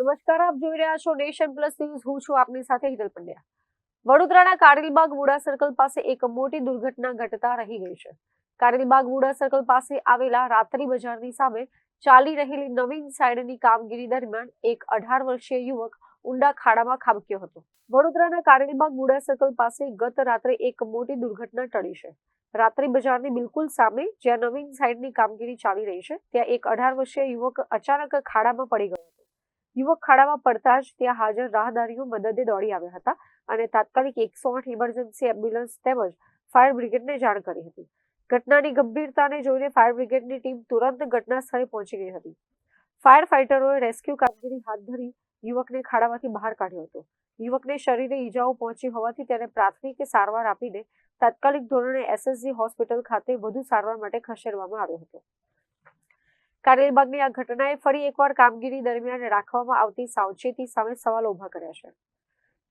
નમસ્કાર, આપ જોઈ રહ્યા છો નેશન પ્લસ ન્યૂઝ. હું છું આપની સાથે હિતલ પંડ્યા. વડોદરાના કારેલબાગ વુડા સર્કલ પાસે એક મોટી દુર્ઘટના ઘટતા રહી ગઈ છે. કારેલબાગ વુડા સર્કલ પાસે આવેલા રાત્રિ બજારની સામે ચાલી રહેલી નવીન સાઈડની કામગીરી દરમિયાન એક 18 વર્ષીય યુવક ઊંડા ખાડામાં ખાબક્યો હતો. વડોદરાના કારેલબાગ વુડા સર્કલ પાસે ગત રાત્રે એક મોટી દુર્ઘટના ટળી છે. રાત્રિ બજારની બિલકુલ સામે જ્યાં નવીન સાઈડની કામગીરી ચાલી રહી છે ત્યાં એક 18 વર્ષીય યુવક અચાનક ખાડામાં પડી ગયો હતો. યુવક ખાડામાં પડતા જ ત્યાં હાજર રાહદારીઓ મદદે દોડી આવ્યા હતા અને તાત્કાલિક 108 ઇમરજન્સી એમ્બ્યુલન્સ તેમજ ફાયર બ્રિગેડને જાણ કરી હતી. ઘટનાની ગંભીરતાને જોઈને ફાયર બ્રિગેડની ટીમ તુરંત ઘટના સ્થળે પહોંચી ગઈ હતી. ફાયર ફાઇટરોએ રેસ્ક્યુ કામગીરી હાથ ધરી યુવકને ખાડામાંથી બહાર કાઢ્યો હતો. યુવકને શરીરે ઈજાઓ પહોંચી હોવાથી તેને પ્રાથમિક સારવાર આપીને તાત્કાલિક ધોરણે એસએસજી હોસ્પિટલ ખાતે વધુ સારવાર માટે ખસેડવામાં આવ્યો હતો. કારેલબાગની આ ઘટનાએ ફરી એકવાર કામગીરી દરમિયાન રાખવામાં આવતી સાવચેતી સામે સવાલો ઉભા કર્યા છે.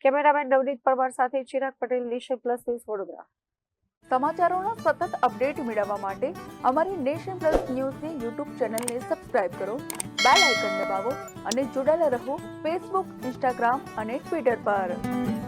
કેમેરામેન નવનીત પરમાર સાથે Chirag Patel, nation plus news, Vadodara. સમાચારોના સતત અપડેટ મેળવવા માટે અમારી નેશન પ્લસ ન્યૂઝની યુટ્યુબ ચેનલને સબસ્ક્રાઇબ કરો, બેલ આઇકન દબાવો અને જોડાયેલા રહો ફેસબુક, ઇન્સ્ટાગ્રામ અને ટ્વિટર પર.